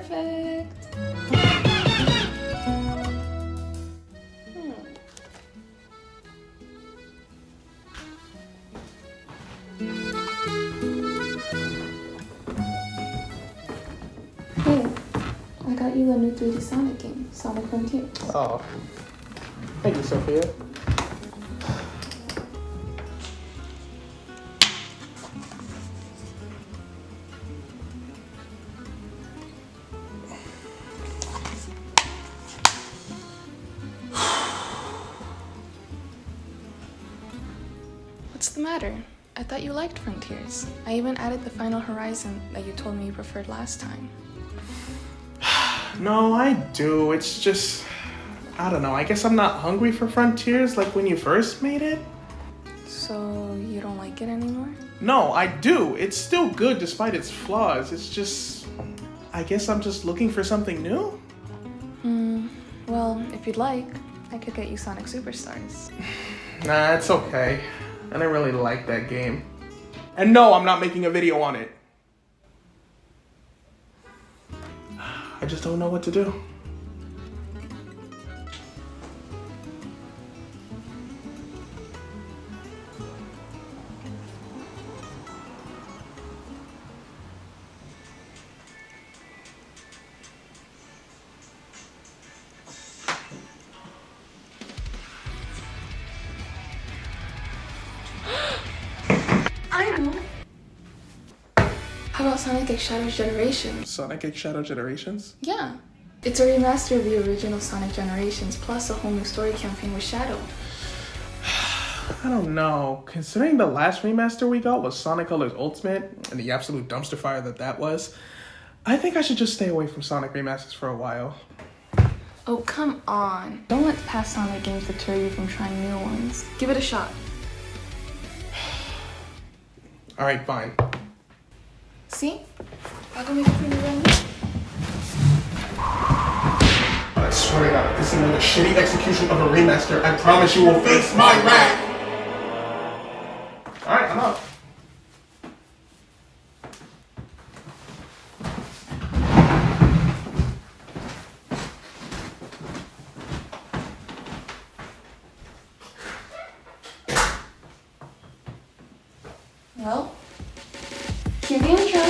Perfect. Hey, I got you a new 3D Sonic game, Sonic Frontiers. Oh, thank you, Sophia. What's the matter? I thought you liked Frontiers. I even added the Final Horizon that you told me you preferred last time. No, I do. It's just, I don't know. I guess I'm not hungry for Frontiers like when you first made it. So you don't like it anymore? No, I do. It's still good despite its flaws. It's just, I guess I'm just looking for something new. Well, if you'd like, I could get you Sonic Superstars. Nah, it's okay. I didn't really like that game. And no, I'm not making a video on it. I just don't know what to do. I know! How about Sonic X Shadow's Generations? Sonic X Shadow Generations? Yeah. It's a remaster of the original Sonic Generations, plus a whole new story campaign with Shadow. I don't know. Considering the last remaster we got was Sonic Colors Ultimate, and the absolute dumpster fire that was, I think I should just stay away from Sonic remasters for a while. Oh, come on. Don't let past Sonic games deter you from trying new ones. Give it a shot. Alright, fine. See? I'll go make it for you right now. I swear to God, if this is another shitty execution of a remaster, I promise you will face my wrath! Alright, I'm out. Well, cue the intro.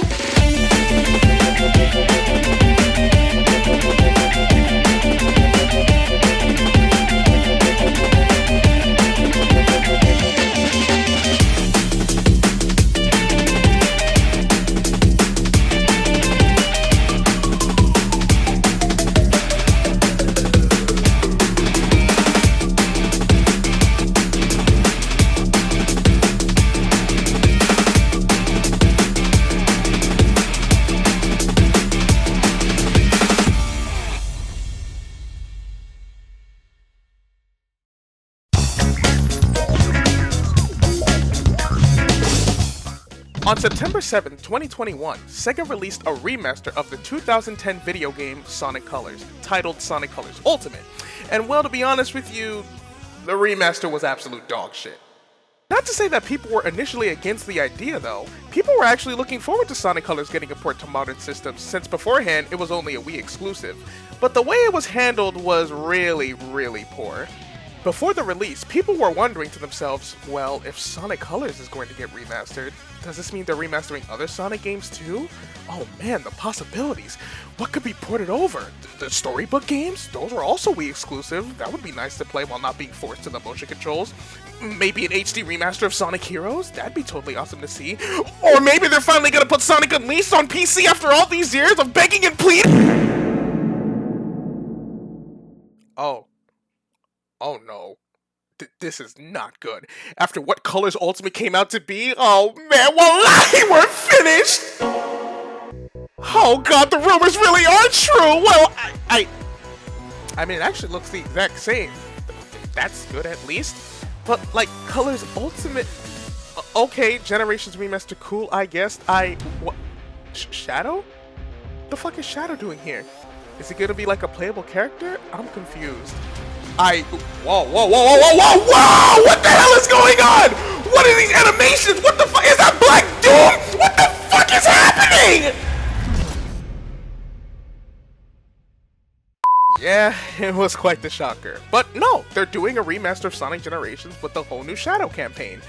On September 7, 2021, Sega released a remaster of the 2010 video game Sonic Colors, titled Sonic Colors Ultimate. And well, to be honest with you, the remaster was absolute dog shit. Not to say that people were initially against the idea though, people were actually looking forward to Sonic Colors getting a port to modern systems since beforehand it was only a Wii exclusive. But the way it was handled was really poor. Before the release, people were wondering to themselves, well, if Sonic Colors is going to get remastered, does this mean they're remastering other Sonic games too? Oh man, the possibilities. What could be ported over? The storybook games? Those were also Wii exclusive. That would be nice to play while not being forced to the motion controls. Maybe an HD remaster of Sonic Heroes? That'd be totally awesome to see. Or maybe they're finally gonna put Sonic Unleashed on PC after all these years of begging and pleading? Oh no. This is not good. After what Colors Ultimate came out to be, oh man, wallahi, we're finished! Oh god, the rumors really are true! Well, I mean, it actually looks the exact same. That's good at least. But, like, Colors Ultimate... Okay, Generations Remaster, cool, I guess. What? Shadow? The fuck is Shadow doing here? Is he gonna be like a playable character? I'm confused. Whoa! What the hell is going on? What are these animations? What the fuck? Is that Black Doom? What the fuck is happening? Yeah, it was quite the shocker. But no, they're doing a remaster of Sonic Generations with the whole new Shadow campaign.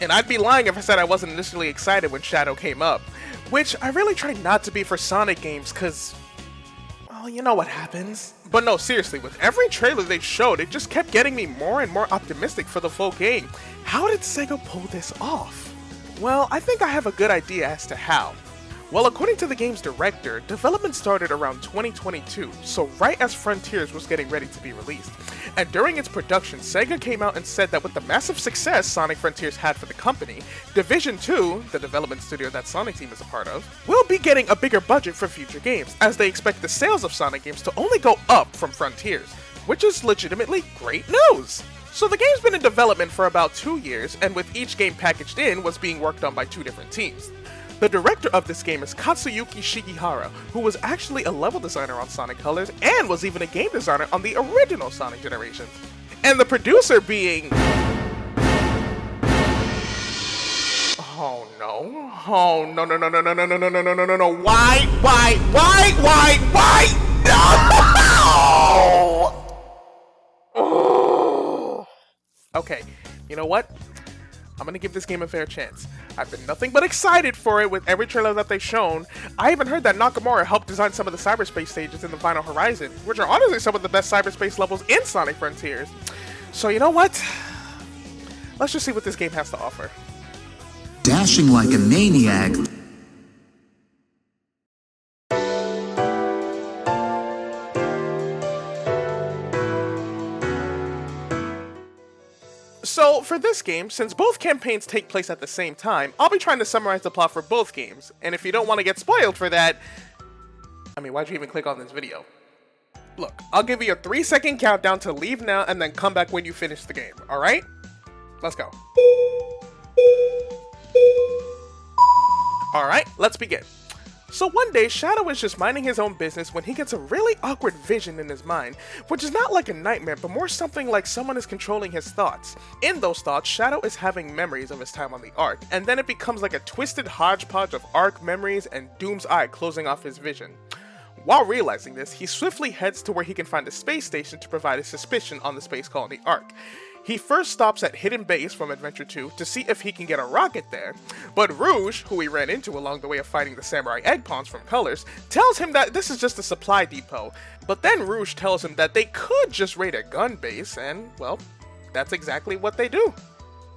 And I'd be lying if I said I wasn't initially excited when Shadow came up. Which I really try not to be for Sonic games, cause, well, you know what happens. But no, seriously, with every trailer they showed, it just kept getting me more and more optimistic for the full game. How did Sega pull this off? Well, I think I have a good idea as to how. Well, according to the game's director, development started around 2022, so right as Frontiers was getting ready to be released. And during its production, Sega came out and said that with the massive success Sonic Frontiers had for the company, Division 2, the development studio that Sonic Team is a part of, will be getting a bigger budget for future games, as they expect the sales of Sonic games to only go up from Frontiers, which is legitimately great news! So the game's been in development for about 2 years, and with each game packaged in, was being worked on by 2 different teams. The director of this game is Katsuyuki Shigihara, who was actually a level designer on Sonic Colors and was even a game designer on the original Sonic Generations. And the producer being... Oh no. Oh no no no no no no no no no no no no. Why? No! Okay, you know what? I'm gonna give this game a fair chance. I've been nothing but excited for it with every trailer that they've shown. I even heard that Nakamura helped design some of the cyberspace stages in the Final Horizon, which are honestly some of the best cyberspace levels in Sonic Frontiers. So you know what? Let's just see what this game has to offer. Dashing like a maniac. So, for this game, since both campaigns take place at the same time, I'll be trying to summarize the plot for both games, and if you don't want to get spoiled for that, I mean, why'd you even click on this video? Look, I'll give you a 3-second countdown to leave now and then come back when you finish the game, alright? Let's go. Alright, let's begin. So one day, Shadow is just minding his own business when he gets a really awkward vision in his mind, which is not like a nightmare, but more something like someone is controlling his thoughts. In those thoughts, Shadow is having memories of his time on the Ark, and then it becomes like a twisted hodgepodge of Ark memories and Doom's Eye closing off his vision. While realizing this, he swiftly heads to where he can find a space station to provide his suspicion on the space colony Ark. He first stops at Hidden Base from Adventure 2 to see if he can get a rocket there, but Rouge, who he ran into along the way of fighting the Samurai Egg Pawns from Colors, tells him that this is just a supply depot, but then Rouge tells him that they could just raid a gun base, and, well, that's exactly what they do.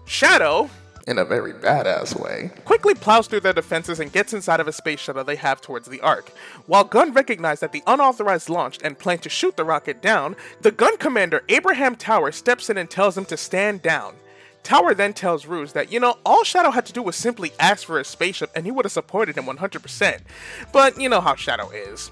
Shadow, in a very badass way, quickly plows through their defenses and gets inside of a space shuttle they have towards the Ark. While Gun recognizes that the unauthorized launch and plan to shoot the rocket down, the Gun commander Abraham Tower steps in and tells him to stand down. Tower then tells Rouge that, you know, all Shadow had to do was simply ask for a spaceship and he would have supported him 100%. But you know how Shadow is.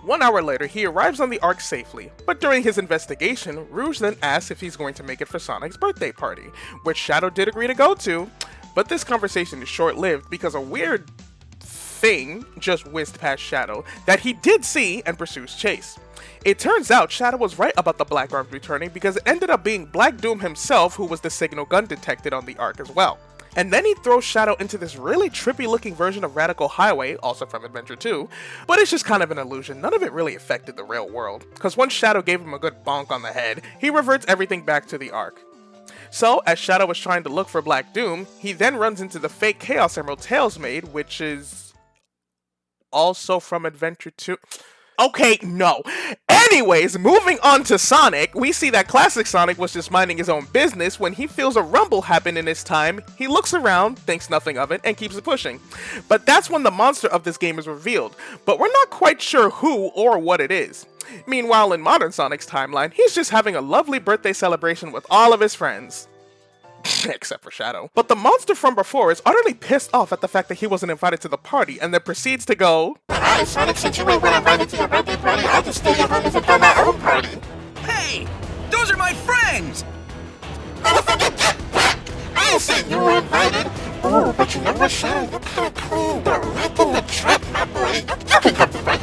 1 hour later, he arrives on the Ark safely, but during his investigation, Rouge then asks if he's going to make it for Sonic's birthday party, which Shadow did agree to go to, but this conversation is short-lived because a weird thing just whizzed past Shadow that he did see and pursues chase. It turns out Shadow was right about the Black Arms returning because it ended up being Black Doom himself who was the signal Gun detected on the Ark as well. And then he throws Shadow into this really trippy looking version of Radical Highway, also from Adventure 2, but it's just kind of an illusion. None of it really affected the real world, because once Shadow gave him a good bonk on the head, he reverts everything back to the Ark. So, as Shadow was trying to look for Black Doom, he then runs into the fake Chaos Emerald Tails made, which is also from Adventure 2. Okay, no. Anyways, moving on to Sonic, we see that classic Sonic was just minding his own business when he feels a rumble happen in his time. He looks around, thinks nothing of it, and keeps it pushing. But that's when the monster of this game is revealed, but we're not quite sure who or what it is. Meanwhile, in modern Sonic's timeline, he's just having a lovely birthday celebration with all of his friends. Except for Shadow. But the monster from before is utterly pissed off at the fact that he wasn't invited to the party and then proceeds to go, "Hi, Sonic, since you weren't invited to your birthday party, I'll just stay at home and throw my own party." Hey! Those are my friends! Don't forget that! I said you were invited. Oh, but you know what, Shadow? You're kind of cool, but right in the trap, my boy. You can come to right.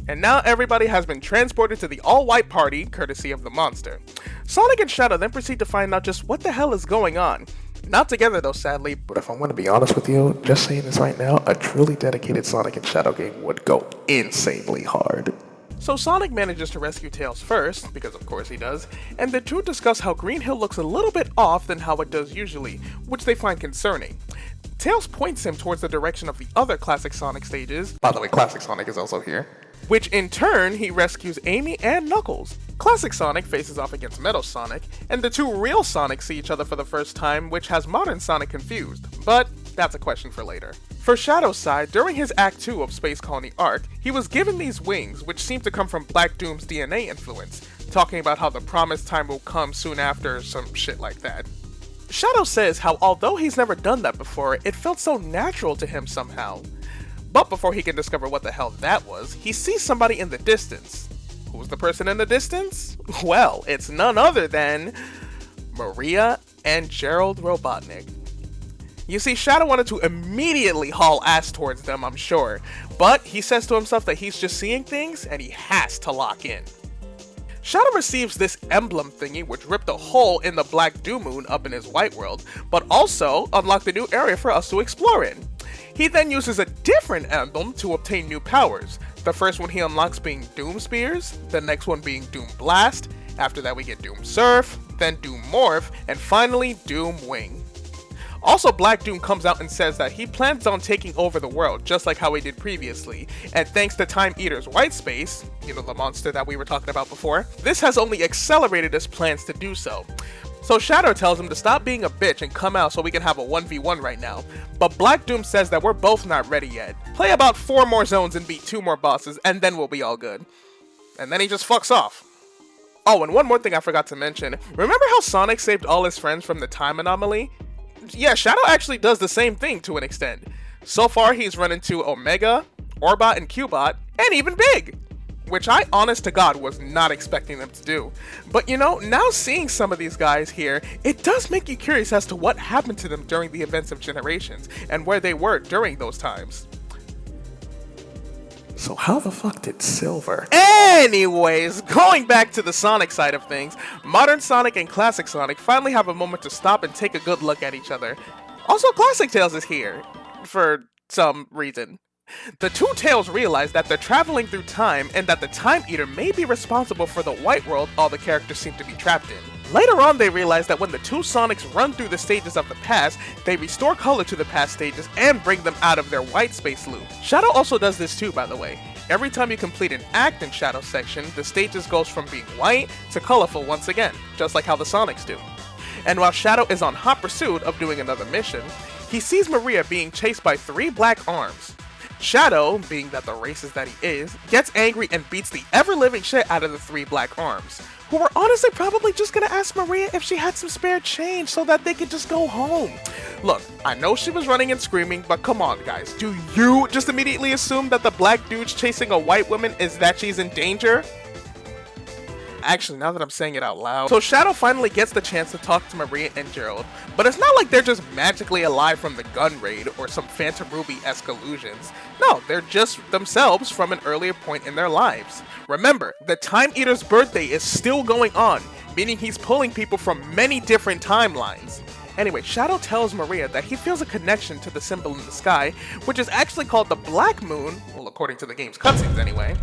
and and now everybody has been transported to the all-white party, courtesy of the monster. Sonic and Shadow then proceed to find out just what the hell is going on. Not together though, sadly, but if I'm going to be honest with you, just saying this right now, a truly dedicated Sonic and Shadow game would go insanely hard. So Sonic manages to rescue Tails first, because of course he does, and the two discuss how Green Hill looks a little bit off than how it does usually, which they find concerning. Tails points him towards the direction of the other classic Sonic stages, by the way, classic Sonic is also here, which in turn he rescues Amy and Knuckles. Classic Sonic faces off against Metal Sonic, and the two real Sonics see each other for the first time, which has modern Sonic confused, but that's a question for later. For Shadow's side, during his Act 2 of Space Colony Arc, he was given these wings, which seem to come from Black Doom's DNA influence, talking about how the promised time will come soon after, some shit like that. Shadow says how although he's never done that before, it felt so natural to him somehow. But before he can discover what the hell that was, he sees somebody in the distance. Who's the person in the distance? Well, it's none other than Maria and Gerald Robotnik. You see, Shadow wanted to immediately haul ass towards them, I'm sure, but he says to himself that he's just seeing things and he has to lock in. Shadow receives this emblem thingy which ripped a hole in the Black Doom Moon up in his white world, but also unlocked a new area for us to explore in. He then uses a different emblem to obtain new powers, the first one he unlocks being Doom Spears, the next one being Doom Blast, after that we get Doom Surf, then Doom Morph, and finally Doom Wing. Also, Black Doom comes out and says that he plans on taking over the world, just like how he did previously, and thanks to Time Eater's white space, you know, the monster that we were talking about before, this has only accelerated his plans to do so. So Shadow tells him to stop being a bitch and come out so we can have a 1v1 right now, but Black Doom says that we're both not ready yet. Play about 4 more zones and beat 2 more bosses, and then we'll be all good. And then he just fucks off. Oh, and one more thing I forgot to mention, remember how Sonic saved all his friends from the time anomaly? Yeah, Shadow actually does the same thing to an extent. So far, he's run into Omega, Orbot, and Cubot, and even Big, which I, honest to God, was not expecting them to do. But you know, now seeing some of these guys here, it does make you curious as to what happened to them during the events of Generations, and where they were during those times. So how the fuck did Silver? Anyways, going back to the Sonic side of things, modern Sonic and classic Sonic finally have a moment to stop and take a good look at each other. Also, Classic Tails is here, for some reason. The two Tails realize that they're traveling through time and that the Time Eater may be responsible for the white world all the characters seem to be trapped in. Later on, they realize that when the two Sonics run through the stages of the past, they restore color to the past stages and bring them out of their white space loop. Shadow also does this too, by the way. Every time you complete an act in Shadow's section, the stages goes from being white to colorful once again, just like how the Sonics do. And while Shadow is on hot pursuit of doing another mission, he sees Maria being chased by 3 black arms. Shadow, being that the racist that he is, gets angry and beats the ever-living shit out of the 3 black arms, who were honestly probably just gonna ask Maria if she had some spare change so that they could just go home. Look, I know she was running and screaming, but come on guys, do you just immediately assume that the black dude's chasing a white woman is that she's in danger? Actually, now that I'm saying it out loud. So Shadow finally gets the chance to talk to Maria and Gerald, but it's not like they're just magically alive from the gun raid or some Phantom Ruby-esque illusions. No, they're just themselves from an earlier point in their lives. Remember, the Time Eater's birthday is still going on, meaning he's pulling people from many different timelines. Anyway, Shadow tells Maria that he feels a connection to the symbol in the sky, which is actually called the Black Moon, well, according to the game's cutscenes anyway.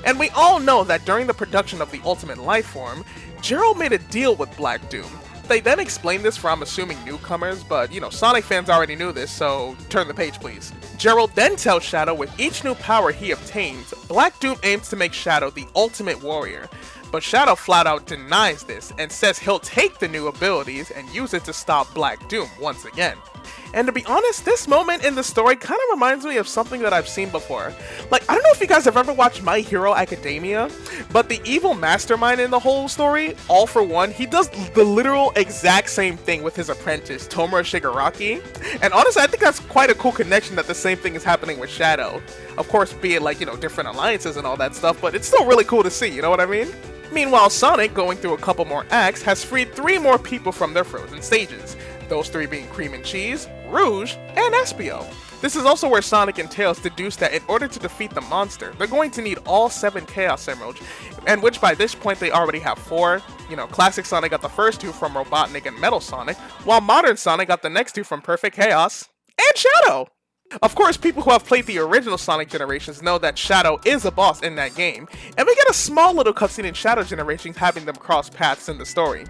And we all know that during the production of the Ultimate Lifeform, Gerald made a deal with Black Doom. They then explained this for, I'm assuming, newcomers, but you know, Sonic fans already knew this, so turn the page please. Gerald then tells Shadow with each new power he obtains, Black Doom aims to make Shadow the ultimate warrior. But Shadow flat out denies this and says he'll take the new abilities and use it to stop Black Doom once again. And to be honest, this moment in the story kind of reminds me of something that I've seen before. Like, I don't know if you guys have ever watched My Hero Academia, but the evil mastermind in the whole story, All For One, he does the literal exact same thing with his apprentice, Tomura Shigaraki. And honestly, I think that's quite a cool connection that the same thing is happening with Shadow. Of course, be it like, you know, different alliances and all that stuff, but it's still really cool to see, you know what I mean? Meanwhile, Sonic, going through a couple more acts, has freed 3 more people from their frozen stages. Those 3 being Cream and Cheese, Rouge, and Espio. This is also where Sonic and Tails deduce that in order to defeat the monster, they're going to need all 7 Chaos Emeralds, and which by this point they already have 4. You know, Classic Sonic got the first 2 from Robotnik and Metal Sonic, while Modern Sonic got the next 2 from Perfect Chaos and Shadow! Of course, people who have played the original Sonic Generations know that Shadow is a boss in that game, and we get a small little cutscene in Shadow Generations having them cross paths in the story.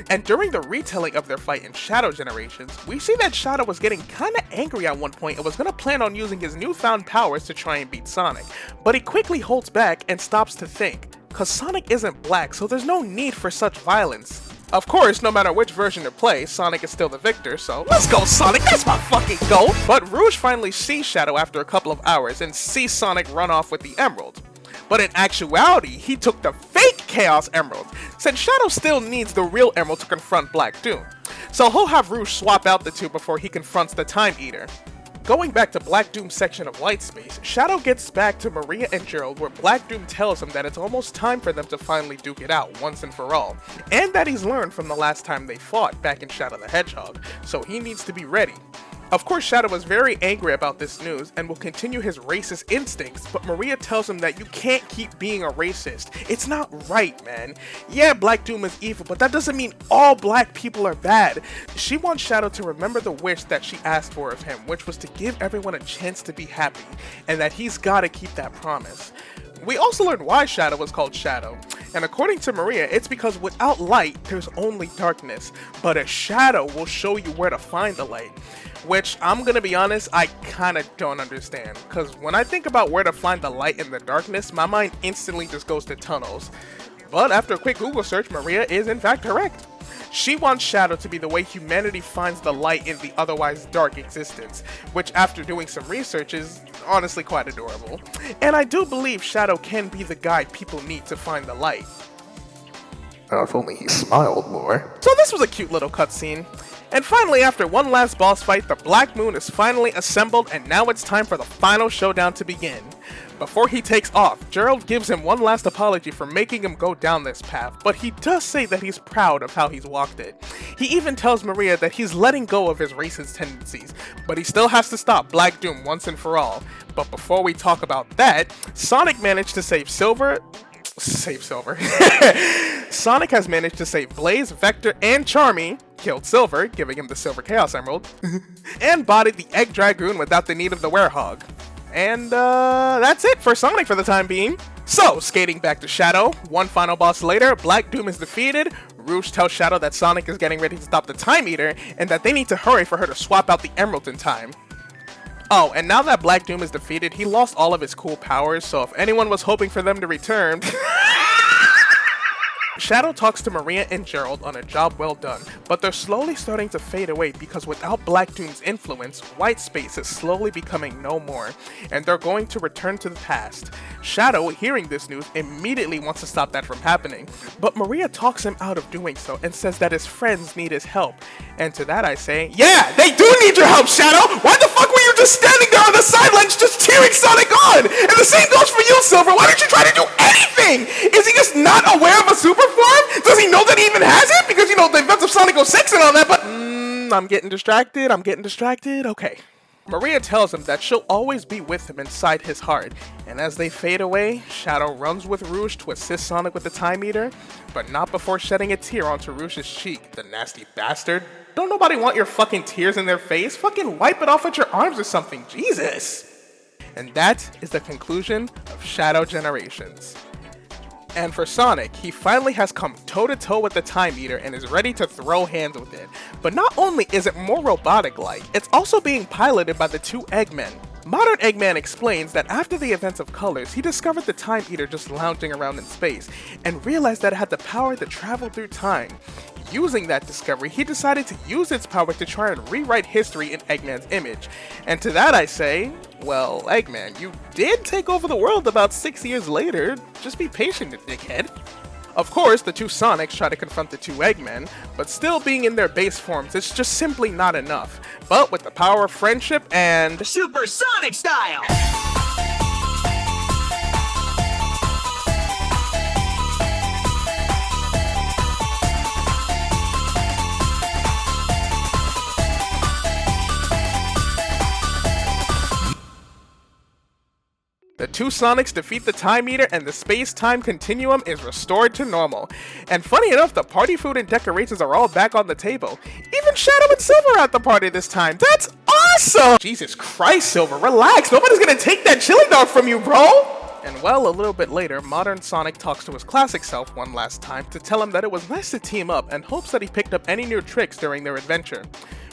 And during the retelling of their fight in Shadow Generations, we see that Shadow was getting kinda angry at one point and was gonna plan on using his newfound powers to try and beat Sonic, but he quickly holds back and stops to think, cause Sonic isn't black, so there's no need for such violence. Of course, no matter which version you play, Sonic is still the victor, so let's go Sonic, that's my fucking goal! But Rouge finally sees Shadow after a couple of hours and sees Sonic run off with the emerald. But in actuality, he took the fake Chaos Emerald, since Shadow still needs the real emerald to confront Black Doom. So he'll have Rouge swap out the two before he confronts the Time Eater. Going back to Black Doom's section of Light Space, Shadow gets back to Maria and Gerald where Black Doom tells him that it's almost time for them to finally duke it out once and for all, and that he's learned from the last time they fought back in Shadow the Hedgehog, so he needs to be ready. Of course, Shadow is very angry about this news and will continue his racist instincts, but Maria tells him that you can't keep being a racist. It's not right, man. Yeah, Black Doom is evil, but that doesn't mean all black people are bad. She wants Shadow to remember the wish that she asked for of him, which was to give everyone a chance to be happy, and that he's gotta keep that promise. We also learned why Shadow was called Shadow, and according to Maria, it's because without light, there's only darkness, but a shadow will show you where to find the light. Which, I'm gonna be honest, I kinda don't understand, cause when I think about where to find the light in the darkness, my mind instantly just goes to tunnels. But after a quick Google search, Maria is in fact correct. She wants Shadow to be the way humanity finds the light in the otherwise dark existence, which after doing some research is honestly quite adorable. And I do believe Shadow can be the guide people need to find the light. If only he smiled more. So this was a cute little cutscene. And finally, after one last boss fight, the Black Moon is finally assembled, and now it's time for the final showdown to begin. Before he takes off, Gerald gives him one last apology for making him go down this path, but he does say that he's proud of how he's walked it. He even tells Maria that he's letting go of his racist tendencies, but he still has to stop Black Doom once and for all. But before we talk about that, Sonic managed to save Silver. Sonic has managed to save Blaze, Vector, and Charmy, killed Silver, giving him the Silver Chaos Emerald, and bodied the Egg Dragoon without the need of the Werehog. And that's it for Sonic for the time being. So, skating back to Shadow, one final boss later, Black Doom is defeated. Rouge tells Shadow that Sonic is getting ready to stop the Time Eater, and that they need to hurry for her to swap out the emerald in time. Oh, and now that Black Doom is defeated, he lost all of his cool powers, so if anyone was hoping for them to return... Shadow talks to Maria and Gerald on a job well done, but they're slowly starting to fade away because without Black Doom's influence, White Space is slowly becoming no more, and they're going to return to the past. Shadow, hearing this news, immediately wants to stop that from happening, but Maria talks him out of doing so and says that his friends need his help. And to that I say, yeah, they do need your help, Shadow! Why the fuck were you just standing there on the sidelines just cheering Sonic on? And the same goes for you, Silver! Why don't you try to do anything? Is he just not aware of a super form? Does he know that he even has it? Because, you know, the events of Sonic 06 and all that, but... I'm getting distracted, okay. Maria tells him that she'll always be with him inside his heart, and as they fade away, Shadow runs with Rouge to assist Sonic with the Time Eater, but not before shedding a tear onto Rouge's cheek, the nasty bastard. Don't nobody want your fucking tears in their face? Fucking wipe it off with your arms or something, Jesus! And that is the conclusion of Shadow Generations. And for Sonic, he finally has come toe-to-toe with the Time Eater and is ready to throw hands with it. But not only is it more robotic-like, it's also being piloted by the two Eggmen. Modern Eggman explains that after the events of Colors, he discovered the Time Eater just lounging around in space, and realized that it had the power to travel through time. Using that discovery, he decided to use its power to try and rewrite history in Eggman's image. And to that I say, well, Eggman, you did take over the world about 6 years later. Just be patient, dickhead. Of course, the two Sonics try to confront the two Eggmen, but still being in their base forms, it's just simply not enough. But with the power of friendship and... Super Sonic style! two Sonics defeat the Time Eater and the space-time continuum is restored to normal. And funny enough, the party food and decorations are all back on the table. Even Shadow and Silver are at the party this time. That's awesome! Jesus Christ, Silver, relax. Nobody's gonna take that chili dog from you, bro! And well, a little bit later, modern Sonic talks to his classic self one last time to tell him that it was nice to team up and hopes that he picked up any new tricks during their adventure.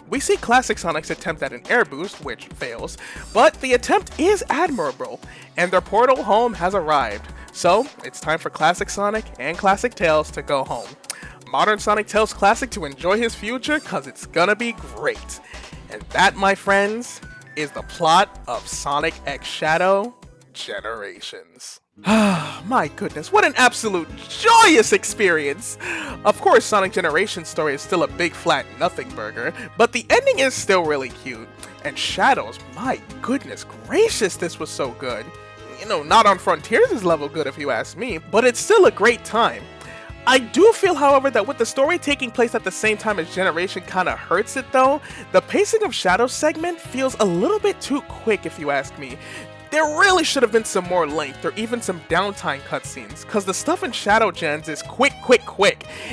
We see classic Sonic's attempt at an air boost, which fails, but the attempt is admirable, and their portal home has arrived. So, it's time for classic Sonic and classic Tails to go home. Modern Sonic tells Classic to enjoy his future, cause it's gonna be great. And that, my friends, is the plot of Sonic X Shadow Generations. My goodness, what an absolute joyous experience! Of course, Sonic Generations' story is still a big flat nothing burger, but the ending is still really cute. And Shadows, my goodness gracious, this was so good. You know, not on Frontiers' level good if you ask me, but it's still a great time. I do feel, however, that with the story taking place at the same time as Generation kinda hurts it though. The pacing of Shadow's segment feels a little bit too quick if you ask me. There really should have been some more length or even some downtime cutscenes, cause the stuff in Shadow Gens is quick,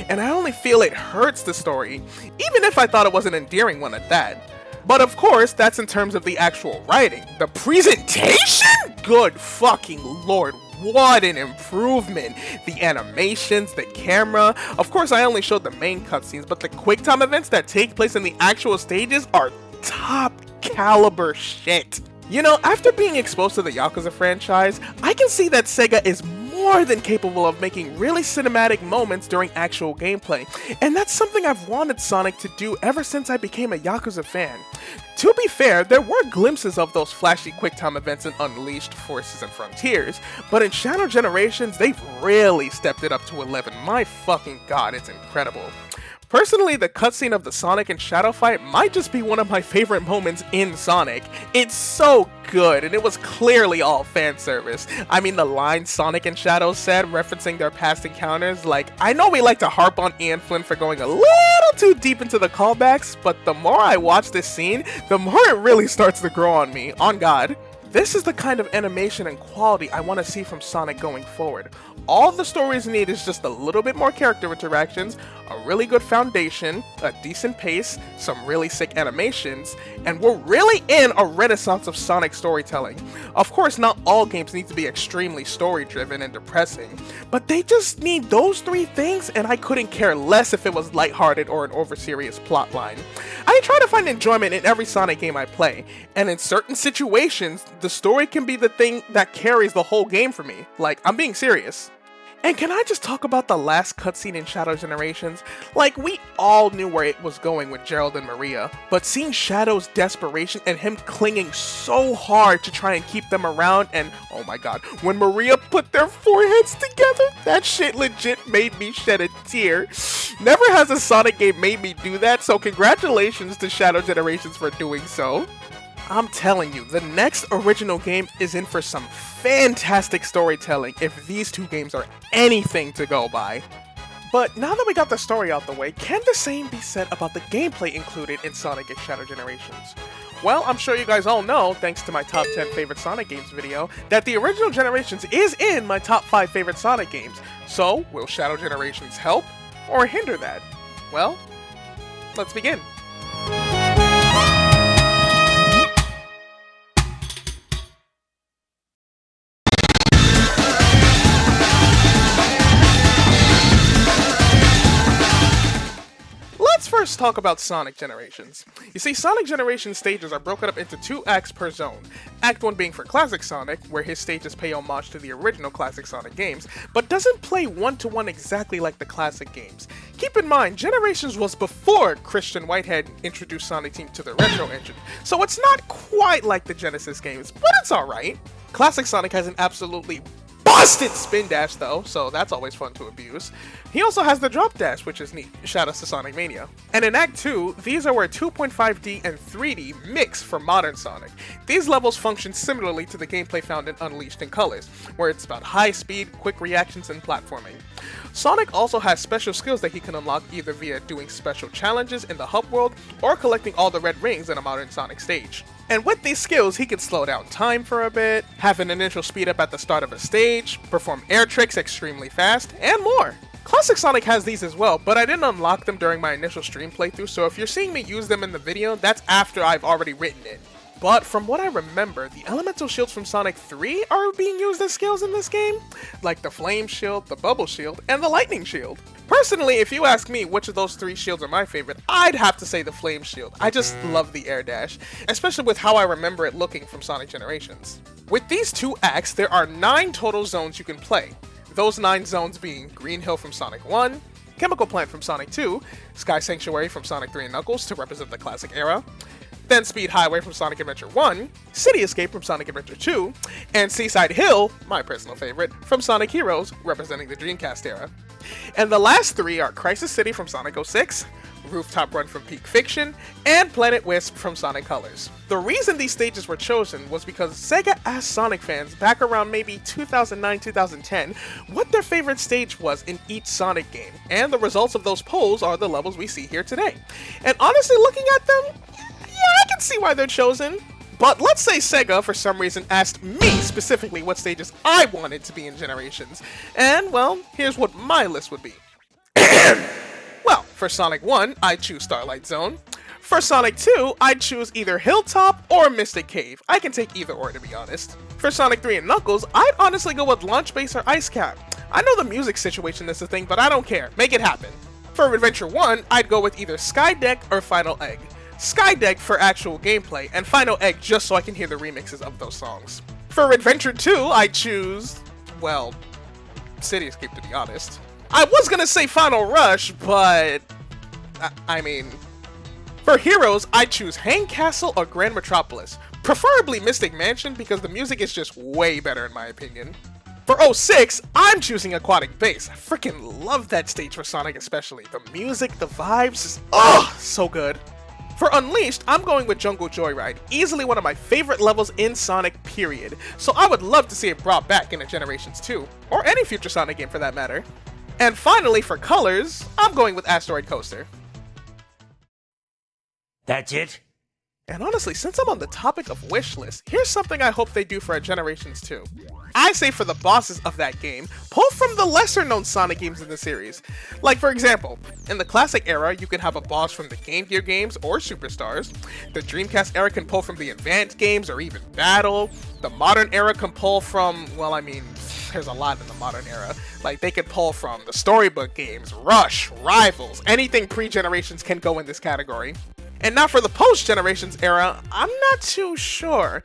and I only feel it hurts the story, even if I thought it was an endearing one at that. But of course, that's in terms of the actual writing. The presentation? Good fucking lord, what an improvement! The animations, the camera, of course I only showed the main cutscenes, but the QuickTime events that take place in the actual stages are top caliber shit. You know, after being exposed to the Yakuza franchise, I can see that Sega is more than capable of making really cinematic moments during actual gameplay, and that's something I've wanted Sonic to do ever since I became a Yakuza fan. To be fair, there were glimpses of those flashy QuickTime events in Unleashed, Forces, and Frontiers, but in Shadow Generations, they've really stepped it up to 11. My fucking god, it's incredible. Personally, the cutscene of the Sonic and Shadow fight might just be one of my favorite moments in Sonic. It's so good, and it was clearly all fan service. I mean, the line Sonic and Shadow said, referencing their past encounters, like, I know we like to harp on Ian Flynn for going a little too deep into the callbacks, but the more I watch this scene, the more it really starts to grow on me, on God. This is the kind of animation and quality I want to see from Sonic going forward. All the stories need is just a little bit more character interactions, a really good foundation, a decent pace, some really sick animations, and we're really in a renaissance of Sonic storytelling. Of course, not all games need to be extremely story-driven and depressing, but they just need those three things, and I couldn't care less if it was lighthearted or an over-serious plotline. I try to find enjoyment in every Sonic game I play, and in certain situations, the story can be the thing that carries the whole game for me. Like, I'm being serious. And can I just talk about the last cutscene in Shadow Generations? Like, we all knew where it was going with Gerald and Maria, but seeing Shadow's desperation and him clinging so hard to try and keep them around, and oh my god, when Maria put their foreheads together, that shit legit made me shed a tear. Never has a Sonic game made me do that, so congratulations to Shadow Generations for doing so. I'm telling you, the next original game is in for some fantastic storytelling if these two games are anything to go by. But now that we got the story out the way, can the same be said about the gameplay included in Sonic X Shadow Generations? Well, I'm sure you guys all know, thanks to my top 10 favorite Sonic games video, that the original Generations is in my top 5 favorite Sonic games. So, will Shadow Generations help or hinder that? Well, let's begin. Let's first talk about Sonic Generations. You see, Sonic Generations stages are broken up into 2 acts per zone. Act 1 being for Classic Sonic, where his stages pay homage to the original Classic Sonic games, but doesn't play one-to-one exactly like the classic games. Keep in mind, Generations was before Christian Whitehead introduced Sonic Team to the retro engine, so it's not quite like the Genesis games, but it's alright. Classic Sonic has an absolutely busted spin dash though, so that's always fun to abuse. He also has the drop dash, which is neat. Shoutouts to Sonic Mania. And in Act 2, these are where 2.5D and 3D mix for modern Sonic. These levels function similarly to the gameplay found in Unleashed in Colors, where it's about high speed, quick reactions, and platforming. Sonic also has special skills that he can unlock either via doing special challenges in the hub world or collecting all the red rings in a modern Sonic stage. And with these skills, he can slow down time for a bit, have an initial speed up at the start of a stage, perform air tricks extremely fast, and more. Classic Sonic has these as well, but I didn't unlock them during my initial stream playthrough, so if you're seeing me use them in the video, that's after I've already written it. But from what I remember, the elemental shields from Sonic 3 are being used as skills in this game, like the flame shield, the bubble shield, and the lightning shield. Personally, if you ask me which of those 3 shields are my favorite, I'd have to say the flame shield. I just love the air dash, especially with how I remember it looking from Sonic Generations. With these 2 acts, there are 9 total zones you can play. Those 9 zones being Green Hill from Sonic 1, Chemical Plant from Sonic 2, Sky Sanctuary from Sonic 3 and Knuckles to represent the classic era, then Speed Highway from Sonic Adventure 1, City Escape from Sonic Adventure 2, and Seaside Hill, my personal favorite, from Sonic Heroes, representing the Dreamcast era. And the last 3 are Crisis City from Sonic 06, Rooftop Run from Peak Fiction, and Planet Wisp from Sonic Colors. The reason these stages were chosen was because Sega asked Sonic fans back around maybe 2009-2010 what their favorite stage was in each Sonic game, and the results of those polls are the levels we see here today. And honestly, looking at them, yeah, I can see why they're chosen. But let's say Sega, for some reason, asked me specifically what stages I wanted to be in Generations. And, well, here's what my list would be. Well, for Sonic 1, I'd choose Starlight Zone. For Sonic 2, I'd choose either Hilltop or Mystic Cave. I can take either or, to be honest. For Sonic 3 and Knuckles, I'd honestly go with Launch Base or Ice Cap. I know the music situation is a thing, but I don't care. Make it happen. For Adventure 1, I'd go with either Sky Deck or Final Egg. Sky Deck for actual gameplay, and Final Egg just so I can hear the remixes of those songs. For Adventure 2, I choose, well, City Escape, to be honest. I was gonna say Final Rush, but I mean, for Heroes, I choose Hang Castle or Grand Metropolis, preferably Mystic Mansion because the music is just way better in my opinion. For 06, I'm choosing Aquatic Base. I freaking love that stage for Sonic especially. The music, the vibes, is so good. For Unleashed, I'm going with Jungle Joyride, easily one of my favorite levels in Sonic, period. So I would love to see it brought back in a Generations 2, or any future Sonic game for that matter. And finally, for Colors, I'm going with Asteroid Coaster. That's it? And honestly, since I'm on the topic of wishlist, here's something I hope they do for a Generations 2. I say for the bosses of that game, pull from the lesser known Sonic games in the series. Like for example, in the classic era, you can have a boss from the Game Gear games or Superstars. The Dreamcast era can pull from the Advanced games or even Battle. The modern era can pull from, well, I mean, there's a lot in the modern era. Like they could pull from the Storybook games, Rush, Rivals, anything pre-Generations can go in this category. And now for the post-Generations era, I'm not too sure.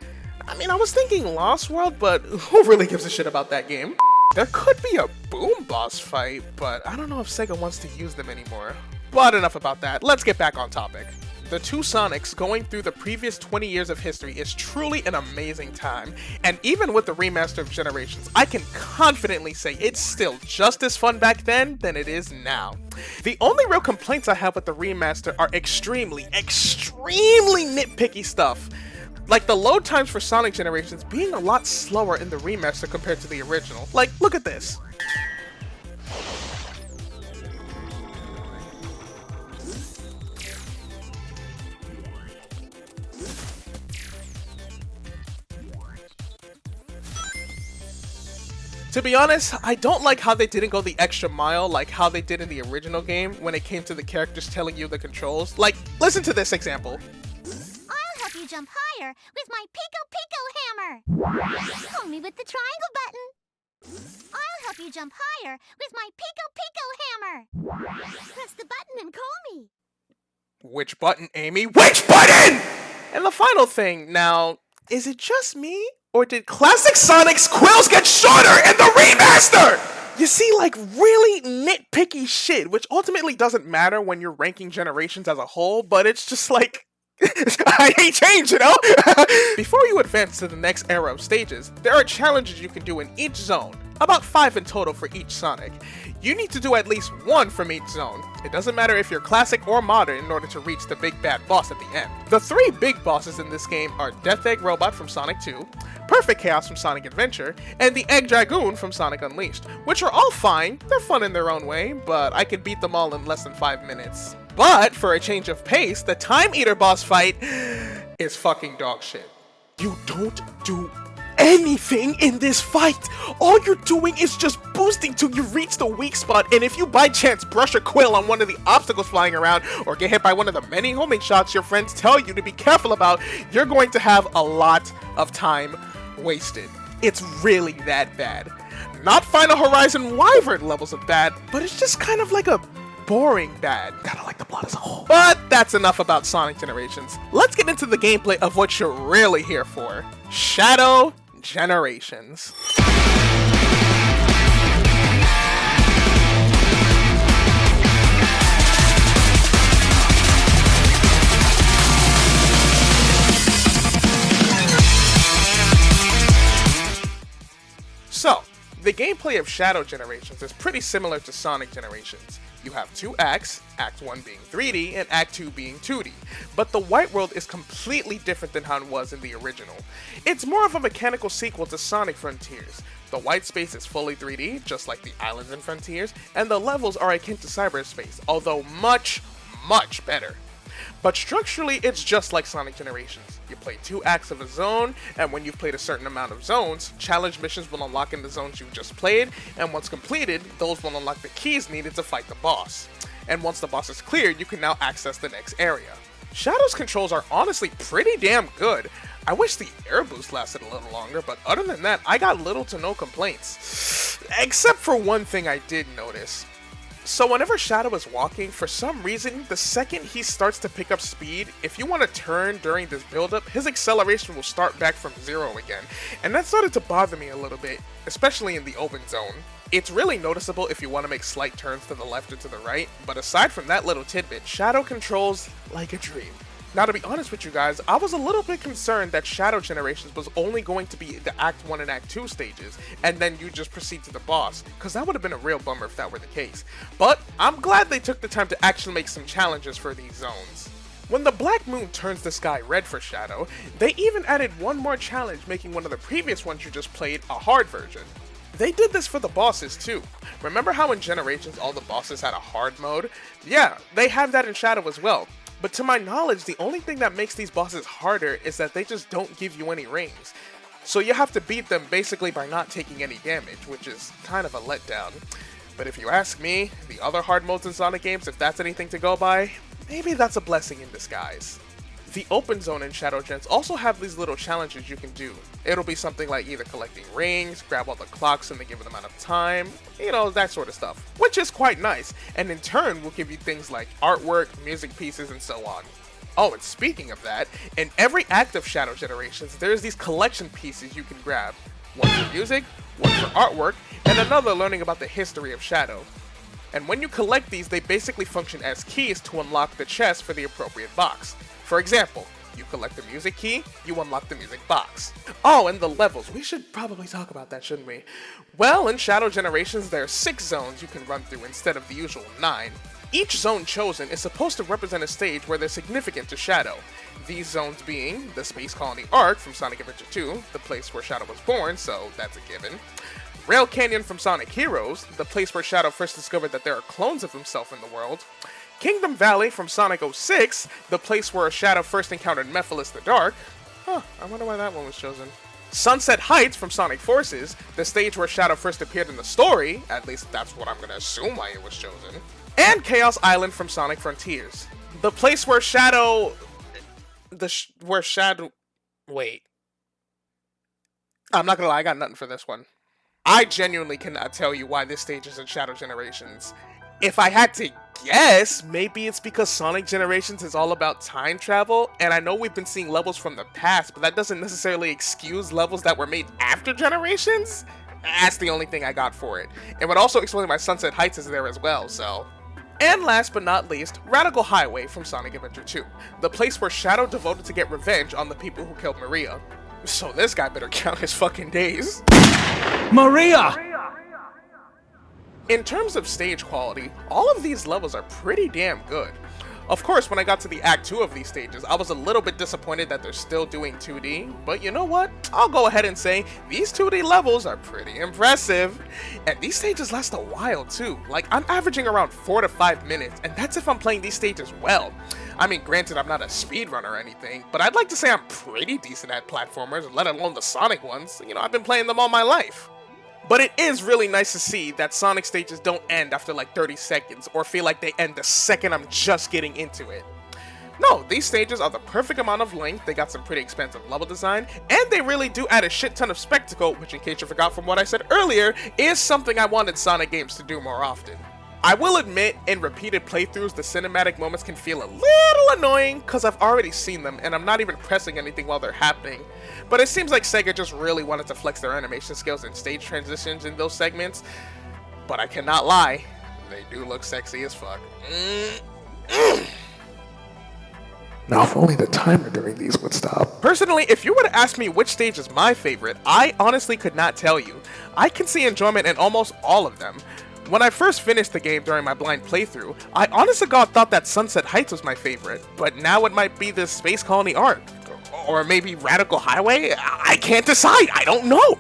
I mean, I was thinking Lost World, but who really gives a shit about that game? There could be a Boom boss fight, but I don't know if Sega wants to use them anymore. But enough about that, let's get back on topic. The 2 Sonics going through the previous 20 years of history is truly an amazing time, and even with the remaster of Generations, I can confidently say it's still just as fun back then than it is now. The only real complaints I have with the remaster are extremely nitpicky stuff. Like the load times for Sonic Generations being a lot slower in the remaster compared to the original. Like, look at this. To be honest, I don't like how they didn't go the extra mile like how they did in the original game when it came to the characters telling you the controls. Like, listen to this example. I'll help you jump higher with my Pico hammer. Call me with the triangle button. I'll help you jump higher with my Pico hammer. Press the button and call me. Which button, Amy? Which button? And the final thing, now, is it just me? Or did Classic Sonic's quills get shorter in the remaster? You see, like, really nitpicky shit, which ultimately doesn't matter when you're ranking Generations as a whole, but it's just like, I hate change, you know? Before you advance to the next era of stages, there are challenges you can do in each zone, about 5 in total for each Sonic. You need to do at least 1 from each zone. It doesn't matter if you're classic or modern in order to reach the big bad boss at the end. The 3 big bosses in this game are Death Egg Robot from Sonic 2, Perfect Chaos from Sonic Adventure, and the Egg Dragoon from Sonic Unleashed, which are all fine. They're fun in their own way, but I can beat them all in less than 5 minutes. But for a change of pace, the Time Eater boss fight is fucking dog shit. You don't do anything in this fight. All you're doing is just boosting till you reach the weak spot, and if you by chance brush a quill on one of the obstacles flying around or get hit by one of the many homing shots your friends tell you to be careful about, you're going to have a lot of time wasted. It's really that bad. Not Final Horizon Wyvern levels of bad, but it's just kind of like a boring bad. Kinda like the plot as a whole. But that's enough about Sonic Generations. Let's get into the gameplay of what you're really here for. Shadow Generations. So, the gameplay of Shadow Generations is pretty similar to Sonic Generations. You have two acts, Act 1 being 3D and Act 2 being 2D, but the white world is completely different than how it was in the original. It's more of a mechanical sequel to Sonic Frontiers. The white space is fully 3D, just like the islands in Frontiers, and the levels are akin to cyberspace, although much, much better. But structurally, it's just like Sonic Generations. You play two acts of a zone, and when you've played a certain amount of zones, challenge missions will unlock in the zones you just played, and once completed, those will unlock the keys needed to fight the boss. And once the boss is cleared, you can now access the next area. Shadow's controls are honestly pretty damn good. I wish the air boost lasted a little longer, but other than that, I got little to no complaints. Except for one thing I did notice. So whenever Shadow is walking, for some reason, the second he starts to pick up speed, if you want to turn during this build-up, his acceleration will start back from 0 again, and that started to bother me a little bit, especially in the open zone. It's really noticeable if you want to make slight turns to the left or to the right, but aside from that little tidbit, Shadow controls like a dream. Now, to be honest with you guys, I was a little bit concerned that Shadow Generations was only going to be the Act 1 and Act 2 stages, and then you just proceed to the boss, because that would have been a real bummer if that were the case. But I'm glad they took the time to actually make some challenges for these zones. When the Black Moon turns the sky red for Shadow, they even added one more challenge, making one of the previous ones you just played a hard version. They did this for the bosses too. Remember how in Generations all the bosses had a hard mode? Yeah, they have that in Shadow as well. But to my knowledge, the only thing that makes these bosses harder is that they just don't give you any rings. So you have to beat them basically by not taking any damage, which is kind of a letdown. But if you ask me, the other hard modes in Sonic games, if that's anything to go by, maybe that's a blessing in disguise. The open zone in Shadow Gens also have these little challenges you can do. It'll be something like either collecting rings, grab all the clocks in the given amount of time, you know, that sort of stuff, which is quite nice, and in turn will give you things like artwork, music pieces, and so on. Oh, and speaking of that, in every act of Shadow Generations, there's these collection pieces you can grab. One for music, one for artwork, and another learning about the history of Shadow. And when you collect these, they basically function as keys to unlock the chest for the appropriate box. For example, you collect the music key, you unlock the music box. Oh, and the levels. We should probably talk about that, shouldn't we? Well, in Shadow Generations, there are 6 zones you can run through instead of the usual 9. Each zone chosen is supposed to represent a stage where they're significant to Shadow. These zones being the Space Colony Arc from Sonic Adventure 2, the place where Shadow was born, so that's a given. Rail Canyon from Sonic Heroes, the place where Shadow first discovered that there are clones of himself in the world. Kingdom Valley from Sonic 06, the place where Shadow first encountered Mephiles the Dark. Huh, I wonder why that one was chosen. Sunset Heights from Sonic Forces, the stage where Shadow first appeared in the story, at least that's what I'm gonna assume why it was chosen. And Chaos Island from Sonic Frontiers, the place where Shadow... Wait. I'm not gonna lie, I got nothing for this one. I genuinely cannot tell you why this stage is in Shadow Generations. If I had to guess, maybe it's because Sonic Generations is all about time travel, and I know we've been seeing levels from the past, but that doesn't necessarily excuse levels that were made after Generations? That's the only thing I got for it. It would also explain why Sunset Heights is there as well, so... And last but not least, Radical Highway from Sonic Adventure 2, the place where Shadow devoted to get revenge on the people who killed Maria. So this guy better count his fucking days. Maria! In terms of stage quality, all of these levels are pretty damn good. Of course, when I got to the Act 2 of these stages, I was a little bit disappointed that they're still doing 2D, but you know what? I'll go ahead and say these 2D levels are pretty impressive. And these stages last a while too. Like, I'm averaging around 4 to 5 minutes, and that's if I'm playing these stages well. I mean, granted, I'm not a speedrunner or anything, but I'd like to say I'm pretty decent at platformers, let alone the Sonic ones. You know, I've been playing them all my life. But it is really nice to see that Sonic stages don't end after like 30 seconds or feel like they end the second I'm just getting into it. No, these stages are the perfect amount of length, they got some pretty expensive level design, and they really do add a shit ton of spectacle, which in case you forgot from what I said earlier, is something I wanted Sonic games to do more often. I will admit, in repeated playthroughs, the cinematic moments can feel a little annoying because I've already seen them and I'm not even pressing anything while they're happening. But it seems like Sega just really wanted to flex their animation skills and stage transitions in those segments. But I cannot lie, they do look sexy as fuck. Now, if only the timer during these would stop. Personally, if you were to ask me which stage is my favorite, I honestly could not tell you. I can see enjoyment in almost all of them. When I first finished the game during my blind playthrough, I honest to God thought that Sunset Heights was my favorite, but now it might be the Space Colony Arc. Or maybe Radical Highway? I can't decide, I don't know!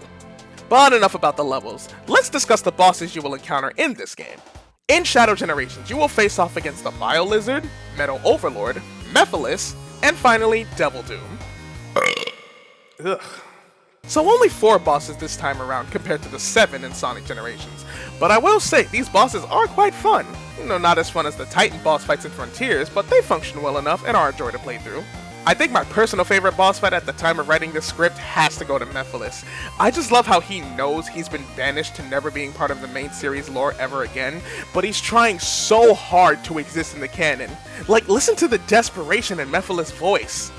But enough about the levels. Let's discuss the bosses you will encounter in this game. In Shadow Generations, you will face off against the Bio Lizard, Metal Overlord, Mephiles, and finally, Devil Doom. Ugh. So only 4 bosses this time around compared to the 7 in Sonic Generations. But I will say, these bosses are quite fun. You know, not as fun as the Titan boss fights in Frontiers, but they function well enough and are a joy to play through. I think my personal favorite boss fight at the time of writing this script has to go to Mephiles. I just love how he knows he's been banished to never being part of the main series lore ever again, but he's trying so hard to exist in the canon. Like, listen to the desperation in Mephiles' voice.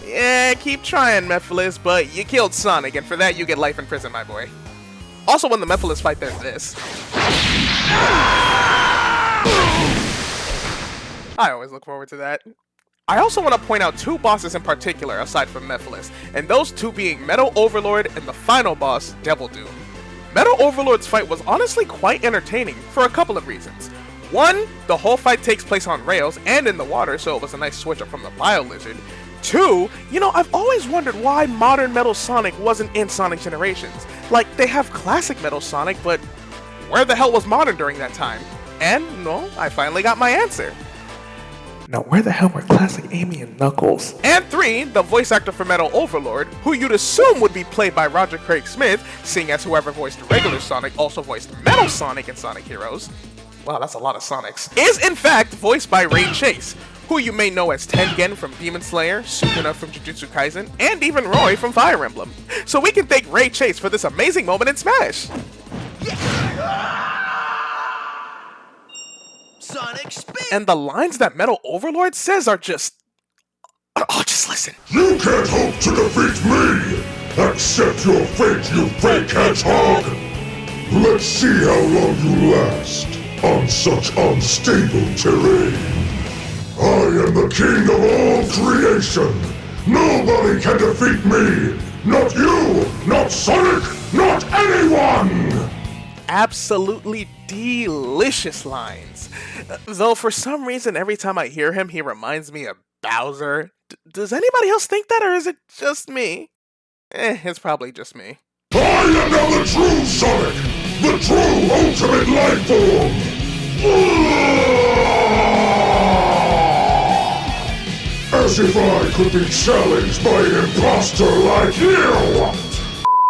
Yeah, keep trying, Mephiles, but you killed Sonic, and for that you get life in prison, my boy. Also, when the Mephiles fight, there's this. I always look forward to that. I also want to point out 2 bosses in particular aside from Mephiles, and those 2 being Metal Overlord and the final boss, Devil Doom. Metal Overlord's fight was honestly quite entertaining for a couple of reasons. 1, the whole fight takes place on rails and in the water, so it was a nice switch up from the Bio Lizard. 2, you know, I've always wondered why modern Metal Sonic wasn't in Sonic Generations. Like, they have classic Metal Sonic, but where the hell was modern during that time? And, no, I finally got my answer. Now, where the hell were classic Amy and Knuckles? And 3, the voice actor for Metal Overlord, who you'd assume would be played by Roger Craig Smith, seeing as whoever voiced regular Sonic also voiced Metal Sonic in Sonic Heroes. Wow, that's a lot of Sonics. Is in fact voiced by Ray Chase, who you may know as Tengen from Demon Slayer, Sukuna from Jujutsu Kaisen, and even Roy from Fire Emblem. So we can thank Ray Chase for this amazing moment in Smash. Sonic Spin! And the lines that Metal Overlord says are just... Oh, just listen. You can't hope to defeat me! Accept your fate, you fake hedgehog! Let's see how long you last on such unstable terrain. I am the king of all creation! Nobody can defeat me! Not you! Not Sonic! Not anyone! Absolutely delicious lines. Though for some reason every time I hear him he reminds me of Bowser. Does anybody else think that, or is it just me? It's probably just me. I am now the true Sonic! The true ultimate life form! As if I could be challenged by an imposter like you!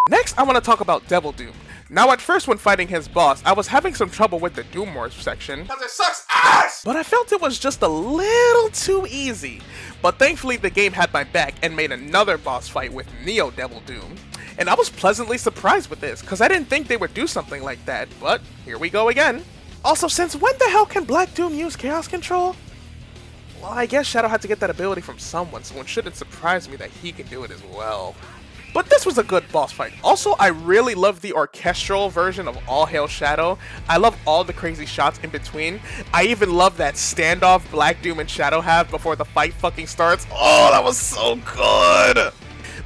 Next I want to talk about Devil Doom. Now at first when fighting his boss, I was having some trouble with the Doom Morph section, because it sucks ass! But I felt it was just a little too easy. But thankfully the game had my back and made another boss fight with Neo Devil Doom. And I was pleasantly surprised with this, because I didn't think they would do something like that, but here we go again. Also, since when the hell can Black Doom use Chaos Control? Well, I guess Shadow had to get that ability from someone, so it shouldn't surprise me that he can do it as well. But this was a good boss fight. Also, I really love the orchestral version of All Hail Shadow. I love all the crazy shots in between. I even love that standoff Black Doom and Shadow have before the fight fucking starts. Oh, that was so good!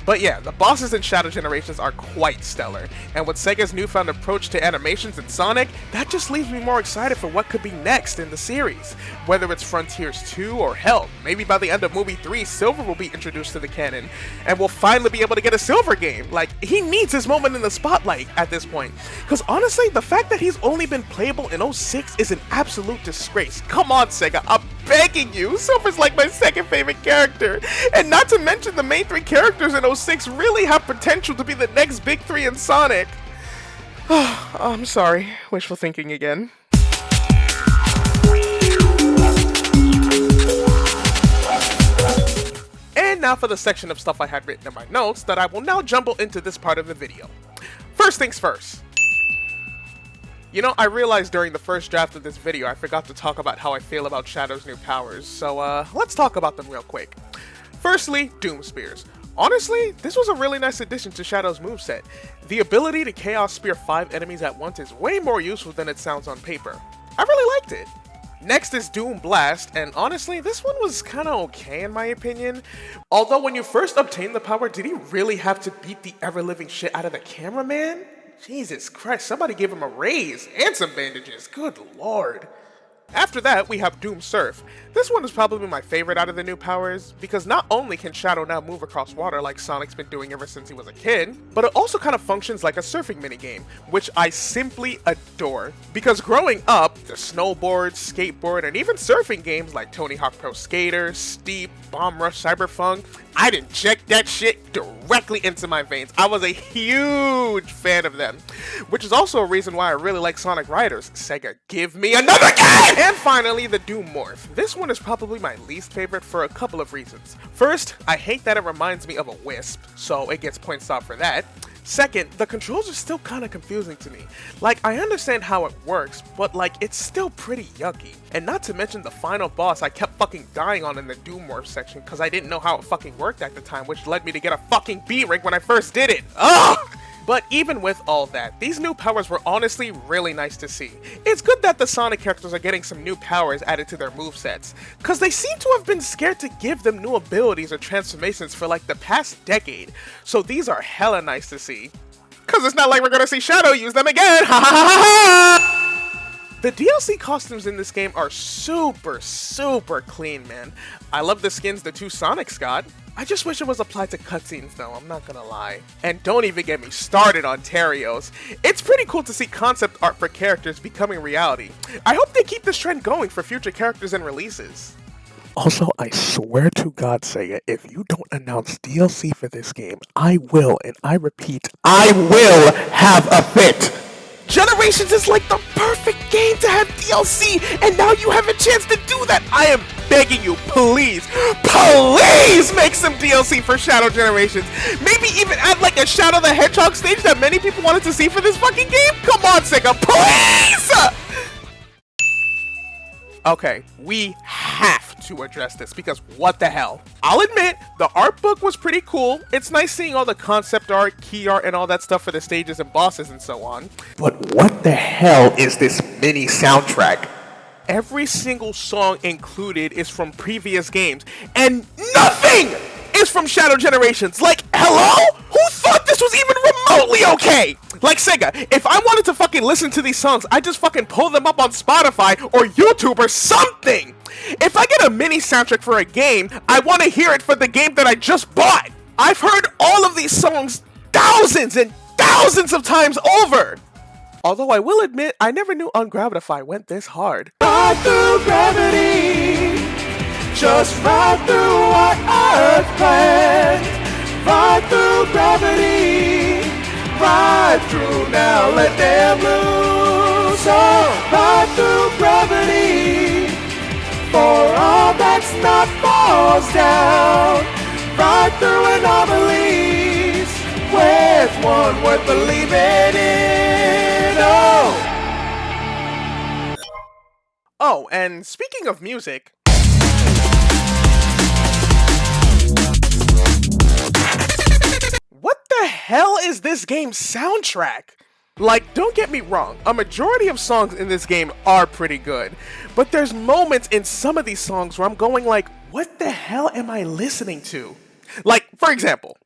But yeah, the bosses in Shadow Generations are quite stellar, and with Sega's newfound approach to animations in Sonic, that just leaves me more excited for what could be next in the series. Whether it's Frontiers 2 or hell, maybe by the end of movie 3, Silver will be introduced to the canon, and we'll finally be able to get a Silver game. Like, he needs his moment in the spotlight at this point. Because honestly, the fact that he's only been playable in 06 is an absolute disgrace. Come on, Sega, I'm begging you. Silver's like my second favorite character. And not to mention the main 3 characters in 06 really have potential to be the next big 3 in Sonic. I'm sorry, wishful thinking again. And now for the section of stuff I had written in my notes that I will now jumble into this part of the video. First things first. You know, I realized during the first draft of this video I forgot to talk about how I feel about Shadow's new powers, so let's talk about them real quick. Firstly, Doom Spears. Honestly, this was a really nice addition to Shadow's moveset. The ability to Chaos Spear 5 enemies at once is way more useful than it sounds on paper. I really liked it. Next is Doom Blast, and honestly, this one was kinda okay in my opinion. Although when you first obtained the power, did he really have to beat the ever-living shit out of the cameraman? Jesus Christ, somebody give him a raise and some bandages, good lord. After that, we have Doom Surf. This one is probably my favorite out of the new powers, because not only can Shadow now move across water like Sonic's been doing ever since he was a kid, but it also kind of functions like a surfing minigame, which I simply adore. Because growing up, the snowboard, skateboard, and even surfing games like Tony Hawk Pro Skater, Steep, Bomb Rush, Cyberpunk, I'd inject that shit directly into my veins. I was a huge fan of them, which is also a reason why I really like Sonic Riders. Sega, give me another game! And finally, the Doom Morph. This one is probably my least favorite for a couple of reasons. First, I hate that it reminds me of a wisp, so it gets points off for that. Second, the controls are still kind of confusing to me. Like, I understand how it works, but like, it's still pretty yucky. And not to mention the final boss I kept fucking dying on in the Doom Morph section because I didn't know how it fucking worked at the time, which led me to get a fucking B rank when I first did it. Ugh! But even with all that, these new powers were honestly really nice to see. It's good that the Sonic characters are getting some new powers added to their movesets, cause they seem to have been scared to give them new abilities or transformations for like the past decade, so these are hella nice to see. Cause it's not like we're gonna see Shadow use them again, ha ha ha ha! The DLC costumes in this game are super clean, man. I love the skins the two Sonics got. I just wish it was applied to cutscenes though, I'm not gonna lie. And don't even get me started on Terios. It's pretty cool to see concept art for characters becoming reality. I hope they keep this trend going for future characters and releases. Also, I swear to God, Sega, if you don't announce DLC for this game, I will, and I repeat, I will have a fit! Generations is like the perfect game to have DLC, and now you have a chance to do that. I am begging you, please make some DLC for Shadow Generations. Maybe even add like a Shadow the Hedgehog stage that many people wanted to see for this fucking game. Come on, Sega, please! Okay, we have to address this because what the hell? I'll admit, the art book was pretty cool. It's nice seeing all the concept art, key art, and all that stuff for the stages and bosses and so on. But what the hell is this mini soundtrack? Every single song included is from previous games, and nothing is from Shadow Generations. Like, hello? Who thought this was even remotely okay? Like, Sega, if I wanted to fucking listen to these songs, I'd just fucking pull them up on Spotify or YouTube or something. If I get a mini soundtrack for a game, I want to hear it for the game that I just bought. I've heard all of these songs thousands and thousands of times over. Although I will admit, I never knew Ungravitify went this hard. Ride through gravity, just ride through what Earth planned. Ride through gravity, ride through now, let them loose. Oh, ride through gravity, for all that's not falls down. Ride through anomalies, with one worth believing in. Oh, and speaking of music, what the hell is this game's soundtrack? Like, don't get me wrong, a majority of songs in this game are pretty good, but there's moments in some of these songs where I'm going like, what the hell am I listening to? Like, for example,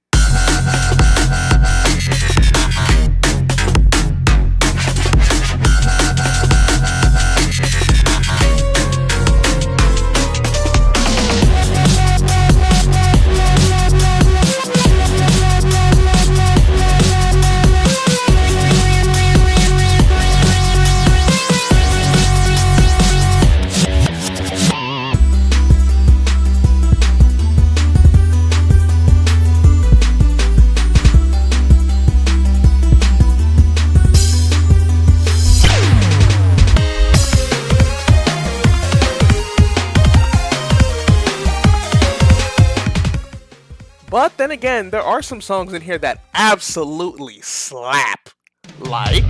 then again, there are some songs in here that absolutely slap. Like...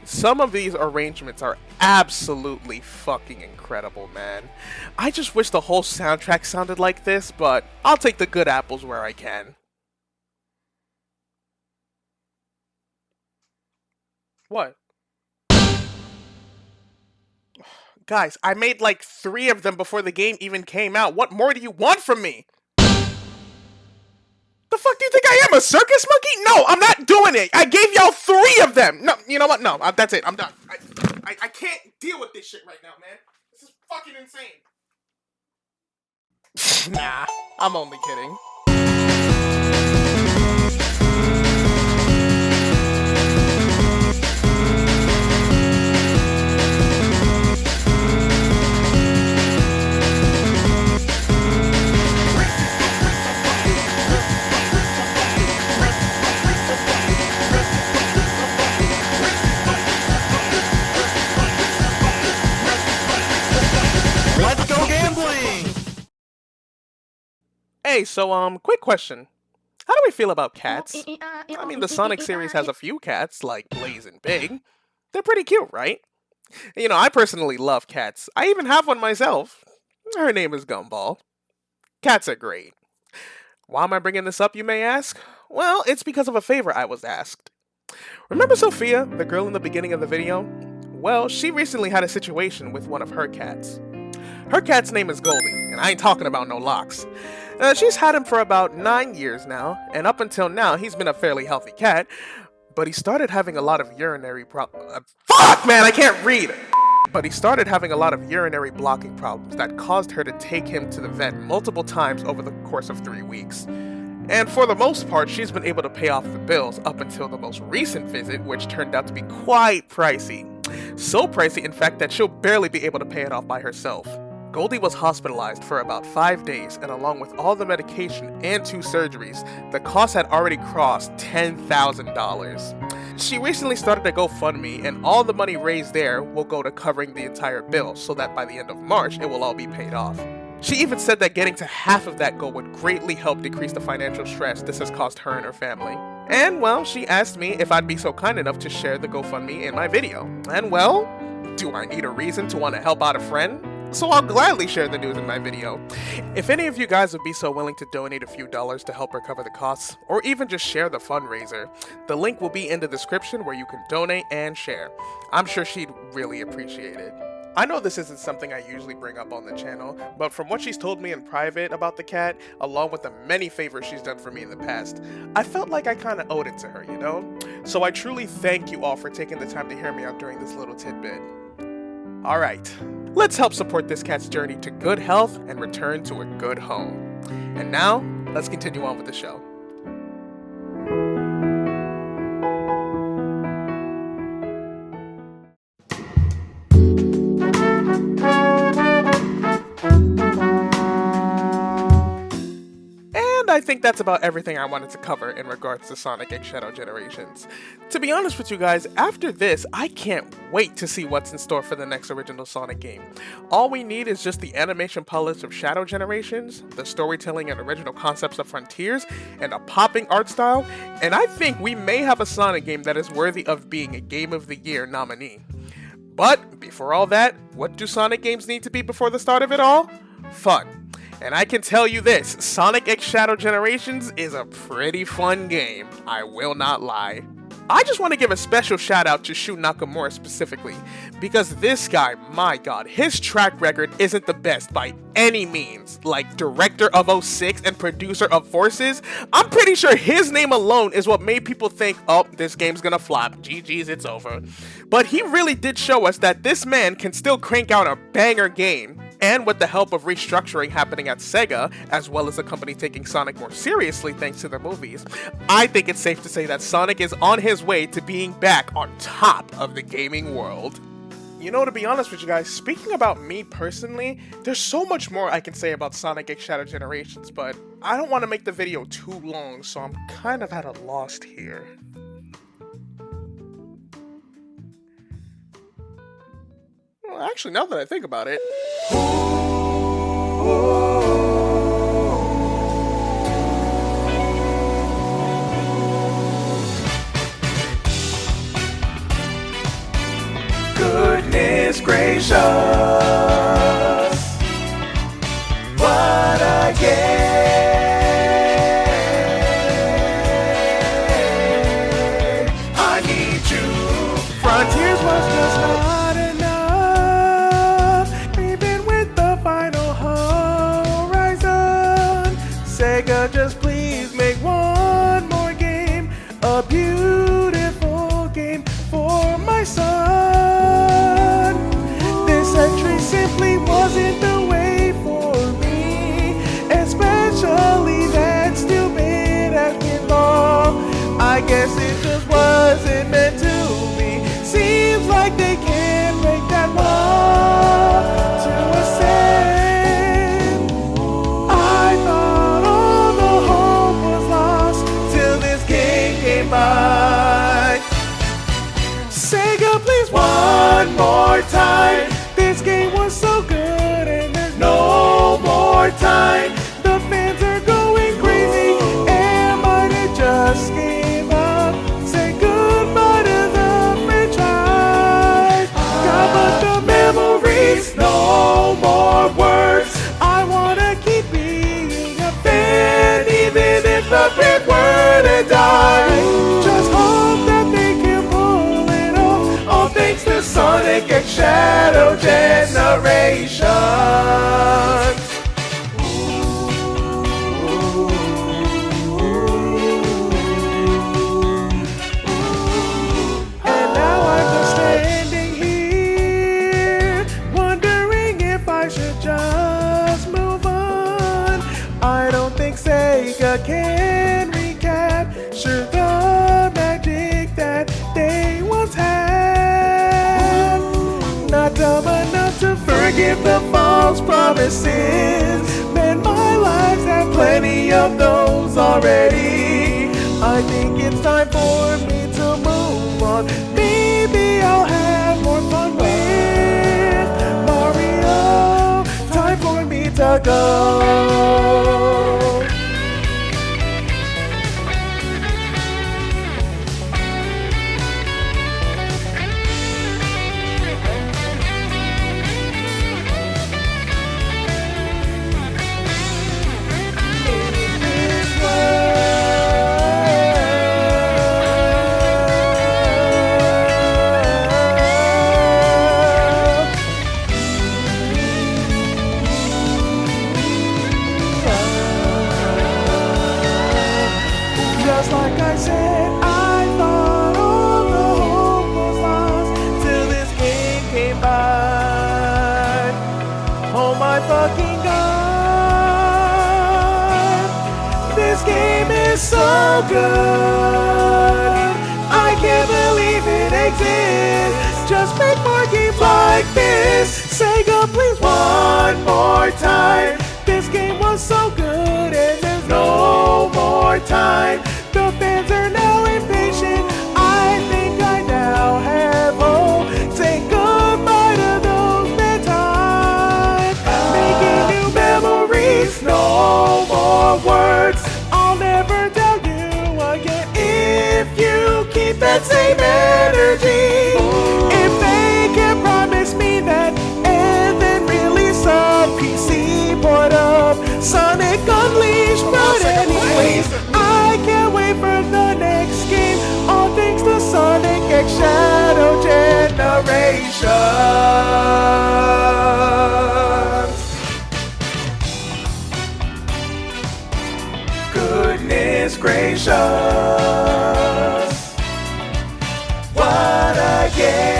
Some of these arrangements are absolutely fucking incredible, man. I just wish the whole soundtrack sounded like this, but I'll take the good apples where I can. What? Guys, I made like 3 of them before the game even came out. What more do you want from me? The fuck do you think I am, a circus monkey? No, I'm not doing it. I gave y'all 3 of them. No, you know what? No, that's it. I'm done. I can't deal with this shit right now, man. This is fucking insane. Nah, I'm only kidding. Hey, so, quick question. How do we feel about cats? I mean, the Sonic series has a few cats, like Blaze and Big. They're pretty cute, right? You know, I personally love cats. I even have one myself. Her name is Gumball. Cats are great. Why am I bringing this up, you may ask? Well, it's because of a favor I was asked. Remember Sophia, the girl in the beginning of the video? Well, she recently had a situation with one of her cats. Her cat's name is Goldie, and I ain't talking about no locks. She's had him for about 9 years now, and up until now, he's been a fairly healthy cat, but he started having a lot of urinary fuck, man, I can't read! But he started having a lot of urinary blocking problems that caused her to take him to the vet multiple times over the course of 3 weeks. And for the most part, she's been able to pay off the bills up until the most recent visit, which turned out to be quite pricey. So pricey, in fact, that she'll barely be able to pay it off by herself. Goldie was hospitalized for about 5 days, and along with all the medication and 2 surgeries, the cost had already crossed $10,000. She recently started a GoFundMe, and all the money raised there will go to covering the entire bill, so that by the end of March, it will all be paid off. She even said that getting to half of that goal would greatly help decrease the financial stress this has caused her and her family. And well, she asked me if I'd be so kind enough to share the GoFundMe in my video. And well, do I need a reason to want to help out a friend? So I'll gladly share the news in my video. If any of you guys would be so willing to donate a few dollars to help her cover the costs, or even just share the fundraiser, the link will be in the description where you can donate and share. I'm sure she'd really appreciate it. I know this isn't something I usually bring up on the channel, but from what she's told me in private about the cat, along with the many favors she's done for me in the past, I felt like I kinda owed it to her, you know? So I truly thank you all for taking the time to hear me out during this little tidbit. Alright, let's help support this cat's journey to good health and return to a good home. And now, let's continue on with the show. I think that's about everything I wanted to cover in regards to Sonic X Shadow Generations. To be honest with you guys, after this, I can't wait to see what's in store for the next original Sonic game. All we need is just the animation polish of Shadow Generations, the storytelling and original concepts of Frontiers, and a popping art style, and I think we may have a Sonic game that is worthy of being a Game of the Year nominee. But, before all that, what do Sonic games need to be before the start of it all? fun. And I can tell you this, Sonic X Shadow Generations is a pretty fun game, I will not lie. I just want to give a special shout out to Shu Nakamura specifically, because this guy, my god, his track record isn't the best by any means. Like director of 06 and producer of Forces, I'm pretty sure his name alone is what made people think, oh, this game's gonna flop, GG's, it's over. But he really did show us that this man can still crank out a banger game. And with the help of restructuring happening at Sega, as well as the company taking Sonic more seriously thanks to their movies, I think it's safe to say that Sonic is on his way to being back on top of the gaming world. You know, to be honest with you guys, speaking about me personally, there's so much more I can say about Sonic X Shadow Generations, but I don't want to make the video too long, so I'm kind of at a loss here. Well, actually, now that I think about it... Goodness gracious, what a game! I need you. Frontiers was just not enough, even with the final horizon. Sega, just please make one more game, a beautiful game for my son. Simply wasn't the way for me, especially that stupid ass pinball. I guess it just wasn't meant to be. Seems like they can't break that wall to ascend. I thought all the hope was lost till this game came by. Sega, please one more time. This game was so good and there's no more time. The fans are going crazy. Am I to just give up? Say goodbye to the franchise. God, but the memories, no more words. I wanna keep being a fan, even if the big word to die. Just hope that they can pull it off. All thanks to Sonic X Shadow Generations. And now I'm just standing here, wondering if I should just move on. I don't think Sega can recapture the magic that they once had. Not dumb enough to forgive the false promises. Man, my lives have plenty of those already. I think it's time for me to move on. Maybe I'll have more fun with Mario. Time for me to go. Just like I said, I thought all the hope was lost till this game came by. Oh my fucking god, this game is so good. I can't believe it exists. Just make more games like this. Sega, please one more time. This game was so good and there's no more time. The fans are now impatient. I think I now have hope. Say goodbye to those bad times. Making new memories, no more words. I'll never tell you again if you keep that same energy. If they can promise me that and then release a PC port Goodness gracious, what a game!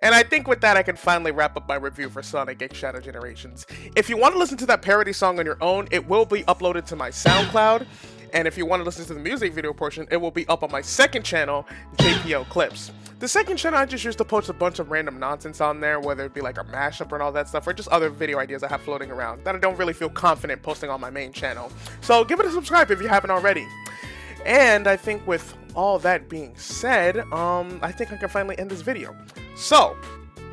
And I think with that, I can finally wrap up my review for Sonic X Shadow Generations. If you want to listen to that parody song on your own, it will be uploaded to my SoundCloud. And if you want to listen to the music video portion, it will be up on my second channel, JPL Clips. The second channel I just used to post a bunch of random nonsense on there, whether it be like a mashup and all that stuff, or just other video ideas I have floating around that I don't really feel confident posting on my main channel. So give it a subscribe if you haven't already. And I think with all that being said, I think I can finally end this video. So,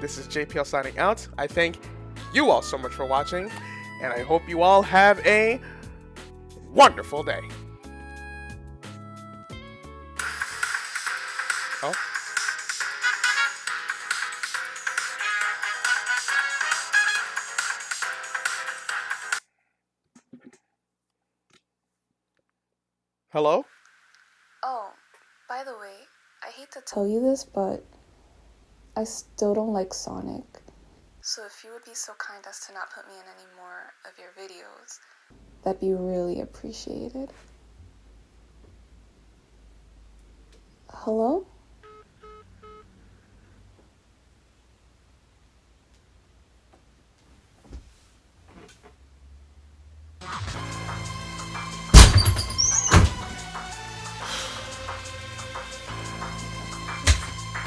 this is JPL signing out. I thank you all so much for watching, and I hope you all have a wonderful day. Oh. Hello? Oh, by the way, I hate to tell you this, but I still don't like Sonic. So if you would be so kind as to not put me in any more of your videos, that'd be really appreciated. Hello?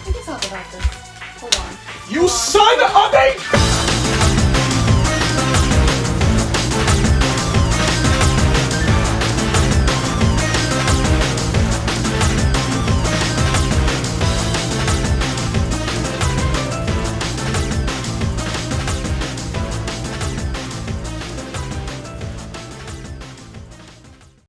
We can talk about this. Hold on. You son of a...